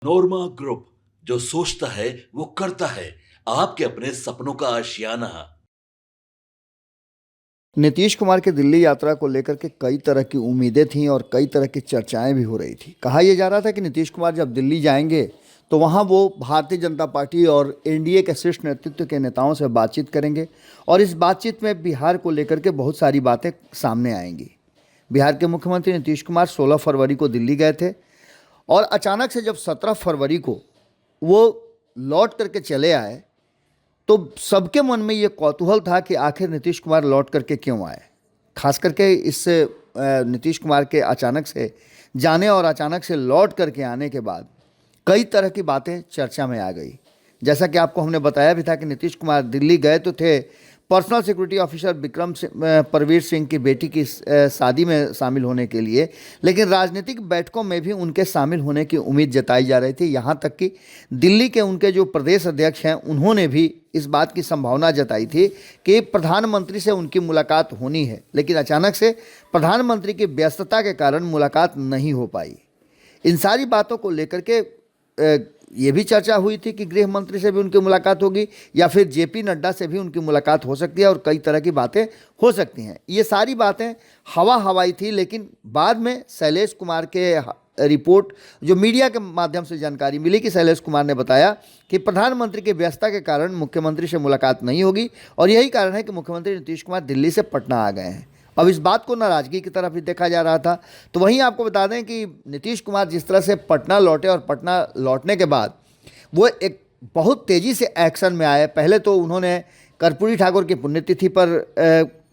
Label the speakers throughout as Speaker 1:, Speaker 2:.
Speaker 1: नोरमा group, जो सोचता है वो करता है। आपके अपने सपनों का आशियाना।
Speaker 2: नीतीश कुमार की दिल्ली यात्रा को लेकर के कई तरह की उम्मीदें थीं और कई तरह की चर्चाएं भी हो रही थी। कहा यह जा रहा था कि नीतीश कुमार जब दिल्ली जाएंगे तो वहां वो भारतीय जनता पार्टी और एनडीए के शीर्ष नेतृत्व के नेताओं से बातचीत करेंगे और इस बातचीत में बिहार को लेकर के बहुत सारी बातें सामने आएंगी। बिहार के मुख्यमंत्री नीतीश कुमार 16 फरवरी को दिल्ली गए थे और अचानक से जब 17 फरवरी को वो लौट करके चले आए तो सबके मन में ये कौतूहल था कि आखिर नीतीश कुमार लौट करके क्यों आए। खास करके इससे नीतीश कुमार के अचानक से जाने और अचानक से लौट करके आने के बाद कई तरह की बातें चर्चा में आ गई। जैसा कि आपको हमने बताया भी था कि नीतीश कुमार दिल्ली गए तो थे personal security officer Parveer Singh की बेटी की शादी में शामिल होने के लिए, लेकिन राजनीतिक बैठकों में भी उनके शामिल होने की उम्मीद जताई जा रही थी। यहाँ तक कि दिल्ली के उनके जो प्रदेश अध्यक्ष हैं उन्होंने भी इस बात की संभावना जताई थी कि प्रधानमंत्री से उनकी मुलाकात होनी है, लेकिन अचानक से प्रधानमंत्री की व्यस्तता के कारण मुलाकात नहीं हो पाई। इन सारी बातों को लेकर के ये भी चर्चा हुई थी कि गृह मंत्री से भी उनकी मुलाकात होगी या फिर जेपी नड्डा से भी उनकी मुलाकात हो सकती है और कई तरह की बातें हो सकती हैं। ये सारी बातें हवा हवाई थी, लेकिन बाद में शैलेश कुमार के रिपोर्ट जो मीडिया के माध्यम से जानकारी मिली कि शैलेश कुमार ने बताया कि प्रधानमंत्री की व्यस्तता के कारण मुख्यमंत्री से मुलाकात नहीं होगी और यही कारण है कि मुख्यमंत्री नीतीश कुमार दिल्ली से पटना आ गए हैं। अब इस बात को नाराजगी की तरफ भी देखा जा रहा था। तो वहीं आपको बता दें कि नीतीश कुमार जिस तरह से पटना लौटे और पटना लौटने के बाद वो एक बहुत तेज़ी से एक्शन में आए। पहले तो उन्होंने कर्पूरी ठाकुर की पुण्यतिथि पर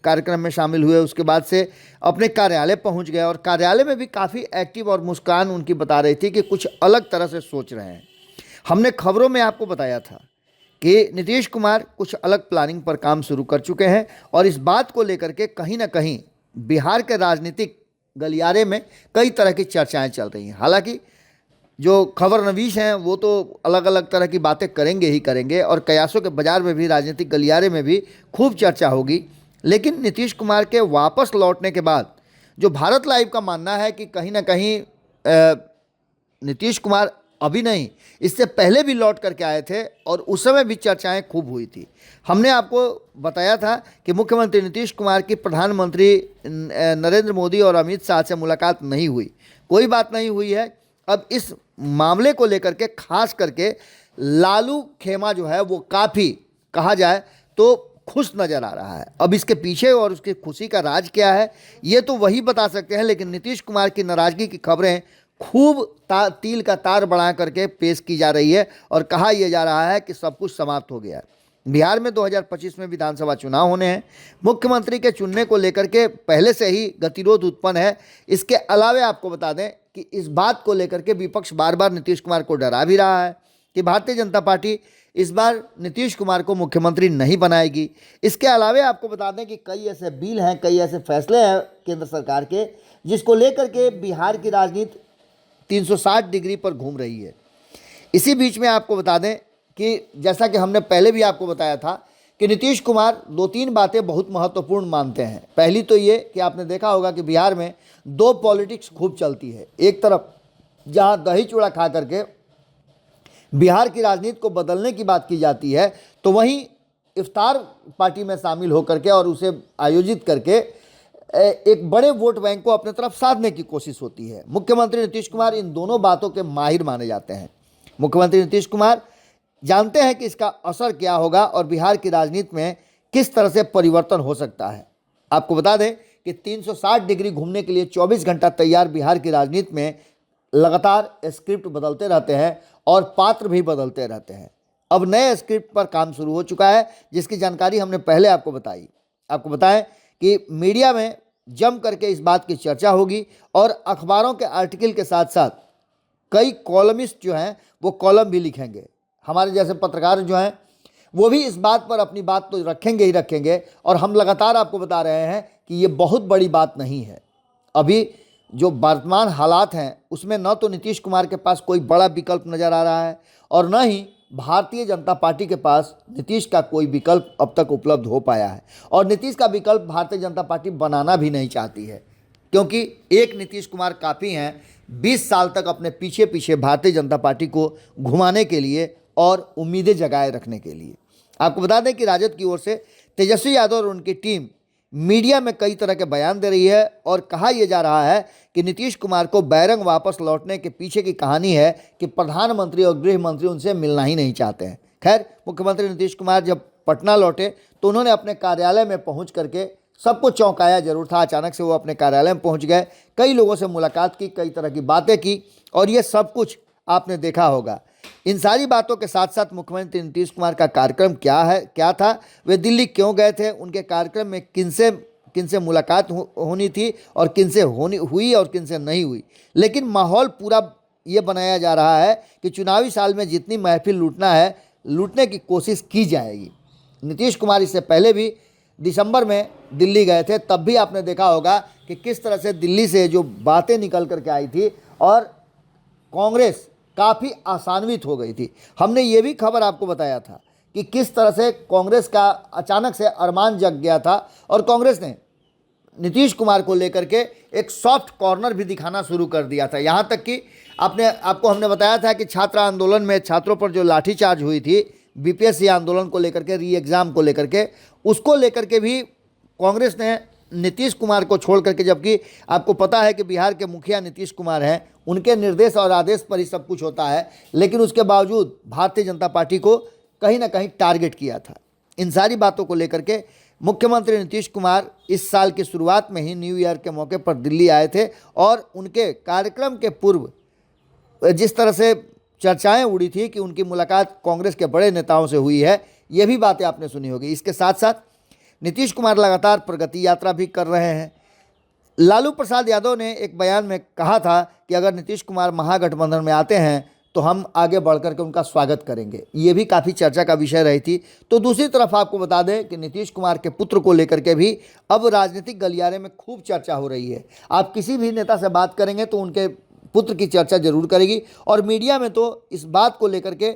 Speaker 2: कार्यक्रम में शामिल हुए, उसके बाद से अपने कार्यालय पहुंच गए और कार्यालय में भी काफ़ी एक्टिव और मुस्कान उनकी बता रही थी कि कुछ अलग तरह से सोच रहे हैं। हमने खबरों में आपको बताया था कि नीतीश कुमार कुछ अलग प्लानिंग पर काम शुरू कर चुके हैं और इस बात को लेकर के कहीं ना कहीं बिहार के राजनीतिक गलियारे में कई तरह की चर्चाएं चल रही हैं। हालांकि जो खबर नवीश हैं वो तो अलग अलग तरह की बातें करेंगे ही करेंगे और कयासों के बाज़ार में भी, राजनीतिक गलियारे में भी खूब चर्चा होगी, लेकिन नीतीश कुमार के वापस लौटने के बाद जो भारत लाइव का मानना है कि कहीं ना कहीं नीतीश कुमार अभी नहीं, इससे पहले भी लौट करके आए थे और उस समय भी चर्चाएं खूब हुई थी। हमने आपको बताया था कि मुख्यमंत्री नीतीश कुमार की प्रधानमंत्री नरेंद्र मोदी और अमित शाह से मुलाकात नहीं हुई। कोई बात नहीं हुई है। अब इस मामले को लेकर के खास करके लालू खेमा जो है वो काफ़ी, कहा जाए तो, खुश नज़र आ रहा है। अब इसके पीछे और उसकी खुशी का राज क्या है ये तो वही बता सकते हैं, लेकिन नीतीश कुमार की नाराज़गी की खबरें खूब तिल का तार बढ़ा करके पेश की जा रही है और कहा यह जा रहा है कि सब कुछ समाप्त हो गया है। बिहार में 2025 में विधानसभा चुनाव होने हैं। मुख्यमंत्री के चुनने को लेकर के पहले से ही गतिरोध उत्पन्न है। इसके अलावे आपको बता दें कि इस बात को लेकर के विपक्ष बार बार नीतीश कुमार को डरा भी रहा है कि भारतीय जनता पार्टी इस बार नीतीश कुमार को मुख्यमंत्री नहीं बनाएगी। इसके अलावे आपको बता दें कि कई ऐसे बिल हैं, कई ऐसे फैसले हैं केंद्र सरकार के, जिसको लेकर के बिहार की राजनीति 360 डिग्री पर घूम रही है। इसी बीच में आपको बता दें कि जैसा कि हमने पहले भी आपको बताया था कि नीतीश कुमार 2-3 बातें बहुत महत्वपूर्ण मानते हैं। पहली तो ये कि आपने देखा होगा कि बिहार में 2 पॉलिटिक्स खूब चलती है। एक तरफ जहां दही चूड़ा खा करके बिहार की राजनीति को बदलने की बात की जाती है, तो वहीं इफ्तार पार्टी में शामिल होकर के और उसे आयोजित करके एक बड़े वोट बैंक को अपने तरफ साधने की कोशिश होती है। मुख्यमंत्री नीतीश कुमार इन दोनों बातों के माहिर माने जाते हैं। मुख्यमंत्री नीतीश कुमार जानते हैं कि इसका असर क्या होगा और बिहार की राजनीति में किस तरह से परिवर्तन हो सकता है। आपको बता दें कि 360 डिग्री घूमने के लिए 24 घंटा तैयार बिहार की राजनीति में लगातार स्क्रिप्ट बदलते रहते हैं और पात्र भी बदलते रहते हैं। अब नए स्क्रिप्ट पर काम शुरू हो चुका है, जिसकी जानकारी हमने पहले आपको बताई। आपको बताएं कि मीडिया में जम करके इस बात की चर्चा होगी और अखबारों के आर्टिकल के साथ साथ कई कॉलमिस्ट जो हैं वो कॉलम भी लिखेंगे। हमारे जैसे पत्रकार जो हैं वो भी इस बात पर अपनी बात तो रखेंगे ही रखेंगे और हम लगातार आपको बता रहे हैं कि ये बहुत बड़ी बात नहीं है। अभी जो वर्तमान हालात हैं उसमें न तो नीतीश कुमार के पास कोई बड़ा विकल्प नज़र आ रहा है और न ही भारतीय जनता पार्टी के पास नीतीश का कोई विकल्प अब तक उपलब्ध हो पाया है और नीतीश का विकल्प भारतीय जनता पार्टी बनाना भी नहीं चाहती है, क्योंकि एक नीतीश कुमार काफ़ी हैं 20 साल तक अपने पीछे पीछे भारतीय जनता पार्टी को घुमाने के लिए और उम्मीदें जगाए रखने के लिए। आपको बता दें कि राजद की ओर से तेजस्वी यादव और उनकी टीम मीडिया में कई तरह के बयान दे रही है और कहा यह जा रहा है कि नीतीश कुमार को बैरंग वापस लौटने के पीछे की कहानी है कि प्रधानमंत्री और गृह मंत्री उनसे मिलना ही नहीं चाहते हैं। खैर, मुख्यमंत्री नीतीश कुमार जब पटना लौटे तो उन्होंने अपने कार्यालय में पहुंच करके सबको चौंकाया जरूर था। अचानक से वो अपने कार्यालय में पहुंच गए, कई लोगों से मुलाकात की, कई तरह की बातें की और ये सब कुछ आपने देखा होगा। इन सारी बातों के साथ साथ मुख्यमंत्री नीतीश कुमार का कार्यक्रम क्या था, वे दिल्ली क्यों गए थे, उनके कार्यक्रम में किनसे मुलाकात होनी थी और किनसे हुई और किनसे नहीं हुई। लेकिन माहौल पूरा ये बनाया जा रहा है कि चुनावी साल में जितनी महफिल लूटना है, लूटने की कोशिश की जाएगी। नीतीश कुमार इससे पहले भी दिसंबर में दिल्ली गए थे, तब भी आपने देखा होगा कि किस तरह से दिल्ली से जो बातें निकल करके आई थी और कांग्रेस काफ़ी आशान्वित हो गई थी। हमने ये भी खबर आपको बताया था कि किस तरह से कांग्रेस का अचानक से अरमान जग गया था और कांग्रेस ने नीतीश कुमार को लेकर के एक सॉफ्ट कॉर्नर भी दिखाना शुरू कर दिया था। यहाँ तक कि आपको हमने बताया था कि छात्र आंदोलन में छात्रों पर जो लाठीचार्ज हुई थी, बीपीएससी आंदोलन को लेकर के, री एग्ज़ाम को लेकर के, उसको लेकर के भी कांग्रेस ने नीतीश कुमार को छोड़ करके, जबकि आपको पता है कि बिहार के मुखिया नीतीश कुमार हैं, उनके निर्देश और आदेश पर ही सब कुछ होता है, लेकिन उसके बावजूद भारतीय जनता पार्टी को कहीं ना कहीं टारगेट किया था। इन सारी बातों को लेकर के मुख्यमंत्री नीतीश कुमार इस साल की शुरुआत में ही न्यू ईयर के मौके पर दिल्ली आए थे और उनके कार्यक्रम के पूर्व जिस तरह से चर्चाएं उड़ी थी कि उनकी मुलाकात कांग्रेस के बड़े नेताओं से हुई है, ये भी बातें आपने सुनी होगी। इसके साथ साथ नीतीश कुमार लगातार प्रगति यात्रा भी कर रहे हैं। लालू प्रसाद यादव ने एक बयान में कहा था कि अगर नीतीश कुमार महागठबंधन में आते हैं तो हम आगे बढ़ कर के उनका स्वागत करेंगे। ये भी काफ़ी चर्चा का विषय रही थी। तो दूसरी तरफ आपको बता दें कि नीतीश कुमार के पुत्र को लेकर के भी अब राजनीतिक गलियारे में खूब चर्चा हो रही है। आप किसी भी नेता से बात करेंगे तो उनके पुत्र की चर्चा जरूर करेगी और मीडिया में तो इस बात को लेकर के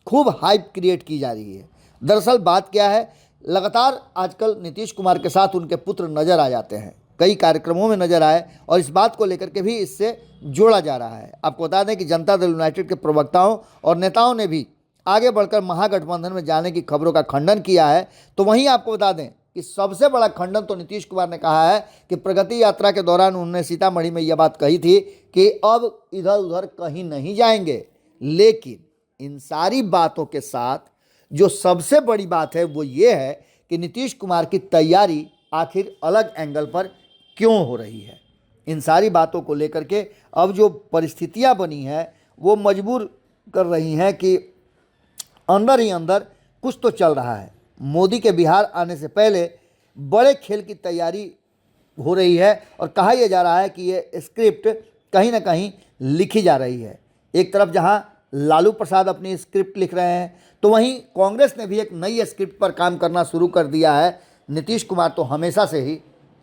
Speaker 2: खूब हाइप क्रिएट की जा रही है। दरअसल बात क्या है, लगातार आजकल नीतीश कुमार के साथ उनके पुत्र नज़र आ जाते हैं, कई कार्यक्रमों में नजर आए और इस बात को लेकर के भी इससे जोड़ा जा रहा है। आपको बता दें कि जनता दल यूनाइटेड के प्रवक्ताओं और नेताओं ने भी आगे बढ़कर महागठबंधन में जाने की खबरों का खंडन किया है। तो वहीं आपको बता दें कि सबसे बड़ा खंडन तो नीतीश कुमार ने कहा है कि प्रगति यात्रा के दौरान उन्होंने सीतामढ़ी में यह बात कही थी कि अब इधर उधर कहीं नहीं जाएंगे। लेकिन इन सारी बातों के साथ जो सबसे बड़ी बात है वो ये है कि नीतीश कुमार की तैयारी आखिर अलग एंगल पर क्यों हो रही है। इन सारी बातों को लेकर के अब जो परिस्थितियां बनी हैं वो मजबूर कर रही हैं कि अंदर ही अंदर कुछ तो चल रहा है। मोदी के बिहार आने से पहले बड़े खेल की तैयारी हो रही है और कहा यह जा रहा है कि ये स्क्रिप्ट कहीं ना कहीं लिखी जा रही है। एक तरफ जहां लालू प्रसाद अपनी स्क्रिप्ट लिख रहे हैं तो वहीं कांग्रेस ने भी एक नई स्क्रिप्ट पर काम करना शुरू कर दिया है। नीतीश कुमार तो हमेशा से ही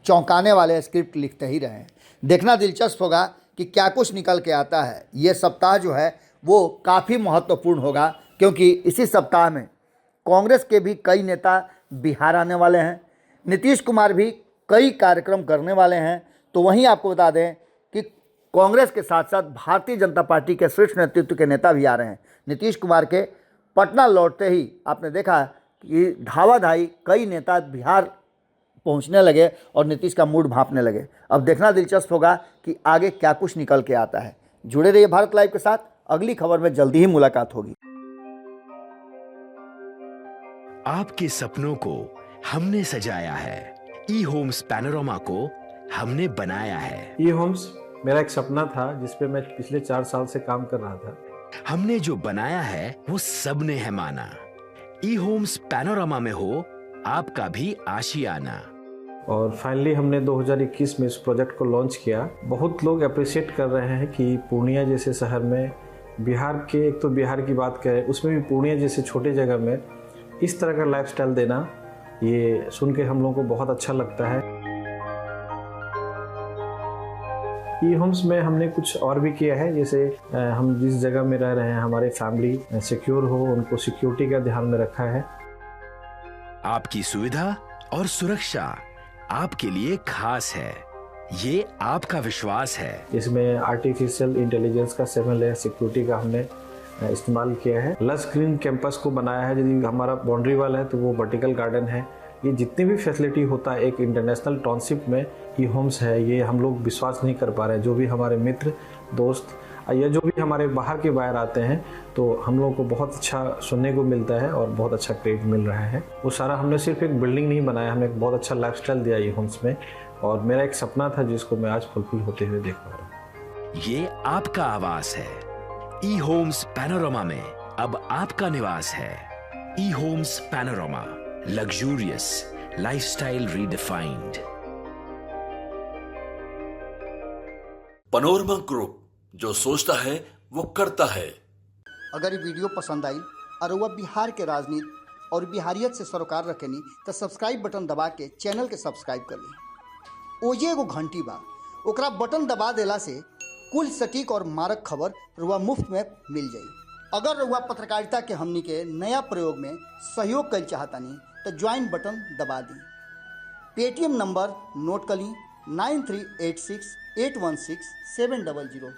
Speaker 2: चौंकाने वाले स्क्रिप्ट लिखते ही रहे हैं। देखना दिलचस्प होगा कि क्या कुछ निकल के आता है। ये सप्ताह जो है वो काफ़ी महत्वपूर्ण होगा क्योंकि इसी सप्ताह में कांग्रेस के भी कई नेता बिहार आने वाले हैं, नीतीश कुमार भी कई कार्यक्रम करने वाले हैं। तो वहीं आपको बता दें कि कांग्रेस के साथ साथ भारतीय जनता पार्टी के शीर्ष नेतृत्व के नेता भी आ रहे हैं। नीतीश कुमार के पटना लौटते ही आपने देखा कि धावाधाई कई नेता बिहार पहुंचने लगे और नीतीश का मूड भांपने लगे। अब देखना दिलचस्प होगा कि आगे क्या कुछ निकल के आता है। जुड़े रहिए भारत लाइव के साथ, अगली खबर में जल्दी ही मुलाकात होगी।
Speaker 3: आपके सपनों को हमने सजाया है, ई होम्स पैनोरामा को हमने बनाया है।
Speaker 4: ई होम्स मेरा एक सपना था जिस पे मैं पिछले 4 साल से काम कर रहा था।
Speaker 3: हमने जो बनाया है वो सबने है माना। ई होम्स पैनोरामा में हो आपका भी आशियाना।
Speaker 4: और फाइनली हमने 2021 में इस प्रोजेक्ट को लॉन्च किया। बहुत लोग अप्रिशिएट कर रहे हैं कि पूर्णिया जैसे शहर में, बिहार के, एक तो बिहार की बात करें उसमें भी पूर्णिया जैसे छोटे जगह में इस तरह का लाइफस्टाइल देना, ये सुन के हम लोगों को बहुत अच्छा लगता है। ई होम्स में हमने कुछ और भी किया है, जैसे हम जिस जगह में रह रहे हैं हमारे फैमिली सिक्योर हो, उनको सिक्योरिटी का ध्यान में रखा है।
Speaker 3: आपकी सुविधा और सुरक्षा आपके लिए खास है। ये आपका विश्वास है।
Speaker 4: इसमें आर्टिफिशियल इंटेलिजेंस का 7 लेयर सिक्योरिटी का हमने इस्तेमाल किया है। लस ग्रीन कैंपस को बनाया है। यदि हमारा बाउंड्री वाल है तो वो वर्टिकल गार्डन है। ये जितनी भी फैसिलिटी होता है एक इंटरनेशनल टाउनशिप में ई होम्स है, ये हम लोग विश्वास नहीं कर पा रहे हैं। जो भी हमारे मित्र दोस्त या जो भी हमारे बाहर के बाहर आते हैं तो हम लोगों को बहुत अच्छा सुनने को मिलता है और बहुत अच्छा क्रेडिट मिल रहा है। वो सारा हमने सिर्फ एक बिल्डिंग नहीं बनाया, हमने एक बहुत अच्छा लाइफस्टाइल दिया ई होम्स में, और मेरा एक सपना था जिसको मैं आज फुलफिल होते हुए देख पा रहा हूँ।
Speaker 3: ये आपका आवास है। ई होम्स पैनोरामा में अब आपका निवास है। E homes Panorama, luxurious lifestyle redefined.
Speaker 1: Panorama group, जो सोचता है वो करता है।
Speaker 2: अगर ये वीडियो पसंद आई और वह बिहार के राजनीति और बिहारियत से सरोकार रखेनी तो सब्सक्राइब बटन दबा के चैनल के सब्सक्राइब कर ली। ओजे एगो घंटी बा, ओकरा बटन दबा देला से कुल सटीक और मारक खबर रुआ मुफ्त में मिल जाई। अगर रुआ पत्रकारिता के हमनी के नया प्रयोग में सहयोग कर चाहतानी तो ज्वाइन बटन दबा दी। पेटीएम नंबर नोट कर ली 9386816700।